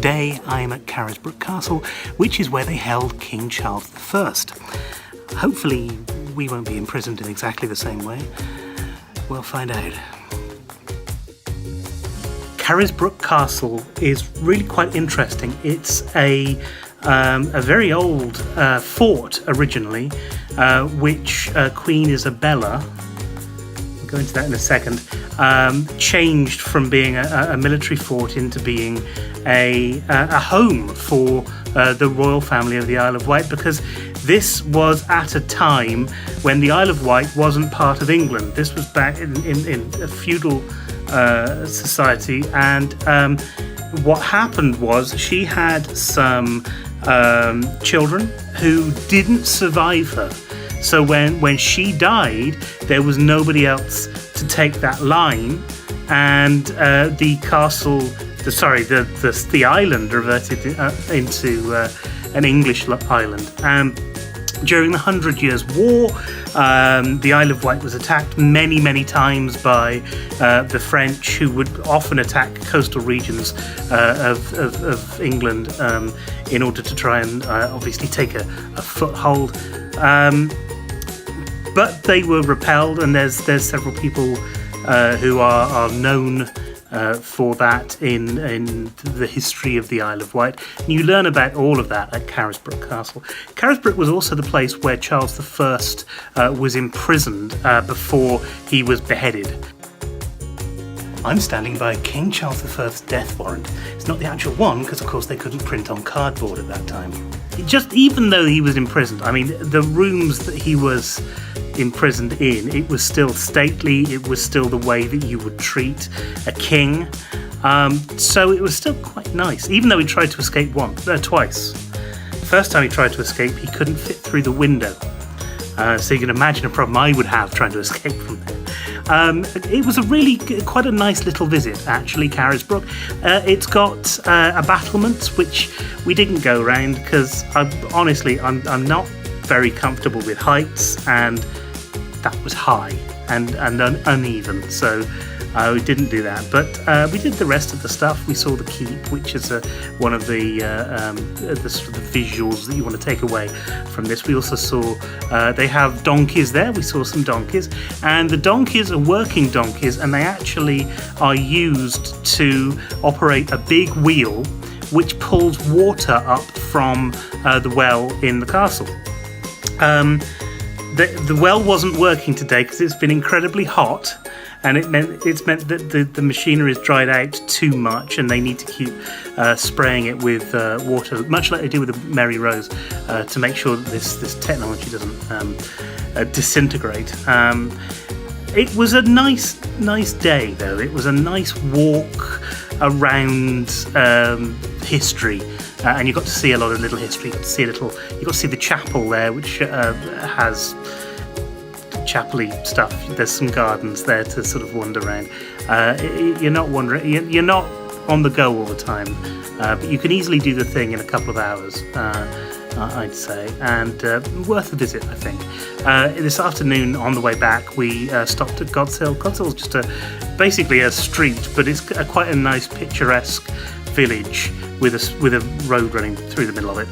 Today I'm at Carisbrooke Castle, which is where they held King Charles I. Hopefully we won't be imprisoned in exactly the same way. We'll find out. Carisbrooke Castle is really quite interesting. It's a very old fort originally, which Queen Isabella, I'll go into that in a second, changed from being a military fort into being a home for the royal family of the Isle of Wight, because this was at a time when the Isle of Wight wasn't part of England. This was back in a feudal society, and what happened was she had some children who didn't survive her. So when she died, there was nobody else to take that line, and the castle, the island reverted into an English island. During the 100 Years' War, the Isle of Wight was attacked many times by the French, who would often attack coastal regions of England in order to try and obviously take a foothold. But they were repelled, and there's several people who are known for that in the history of the Isle of Wight. And you learn about all of that at Carisbrooke Castle. Carisbrooke was also the place where Charles I was imprisoned before he was beheaded. I'm standing by King Charles I's death warrant. It's not the actual one, because of course they couldn't print on cardboard at that time. Even though he was imprisoned, I mean, the rooms that he was imprisoned in, it was still stately, it was still the way that you would treat a king. So it was still quite nice, even though he tried to escape twice. The first time he tried to escape, he couldn't fit through the window. So you can imagine a problem I would have trying to escape from there. It was quite a nice little visit, actually, Carisbrooke. It's got a battlement, which we didn't go around because honestly, I'm not very comfortable with heights, and that was high and uneven, so we didn't do that. But we did the rest of the stuff. We saw the keep, which is one of the sort of visuals that you want to take away from this. We also saw they have donkeys there. We saw some donkeys, and the donkeys are working donkeys, and they actually are used to operate a big wheel which pulls water up from the well in the castle. The well wasn't working today because it's been incredibly hot, and it's meant that the machinery is dried out too much, and they need to keep spraying it with water, much like they do with the Mary Rose, to make sure that this technology doesn't disintegrate. It was a nice day, though. It was a nice walk around history. And you got to see a lot of little history. You got to see the chapel there, which has chapel-y stuff. There's some gardens there to sort of wander around. You're not you're not on the go all the time, but you can easily do the thing in a couple of hours, I'd say, and worth a visit, I think. This afternoon on the way back, we stopped at God's Hill. God's Hill is just basically a street, but it's quite a nice picturesque village with a road running through the middle of it.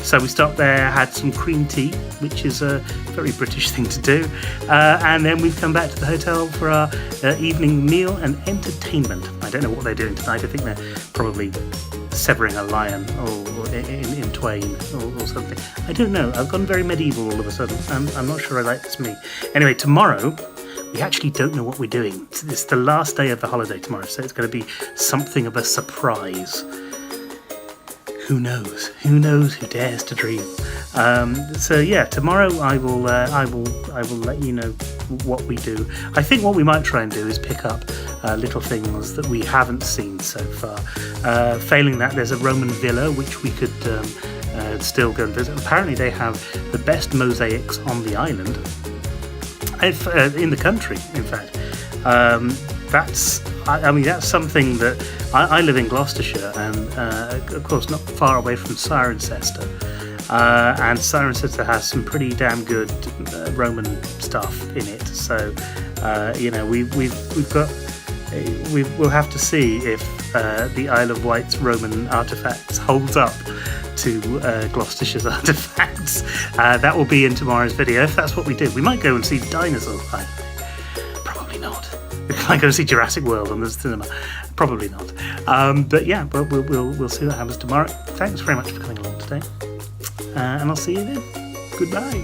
So we stopped there, had some cream tea, which is a very British thing to do, and then we've come back to the hotel for our evening meal and entertainment. I don't know what they're doing tonight. I think they're probably severing a lion or in twain or something. I don't know. I've gone very medieval all of a sudden. I'm not sure I like this me. Anyway, tomorrow we actually don't know what we're doing. It's the last day of the holiday tomorrow, so it's going to be something of a surprise. Who knows? Who dares to dream? So yeah, tomorrow I will let you know what we do. I think what we might try and do is pick up little things that we haven't seen so far. Failing that, there's a Roman villa which we could still go and visit. Apparently they have the best mosaics on the island, in the country, in fact. That's something that I live in Gloucestershire, and of course not far away from Cirencester, and Cirencester has some pretty damn good Roman stuff in it. So we'll have to see if the Isle of Wight's Roman artefacts holds up to Gloucestershire's artefacts. That will be in tomorrow's video, if that's what we do. We might go and see dinosaurs, by the way. Probably not. We might go see Jurassic World on the cinema. Probably not. But yeah, we'll see what happens tomorrow. Thanks very much for coming along today. And I'll see you then. Goodbye.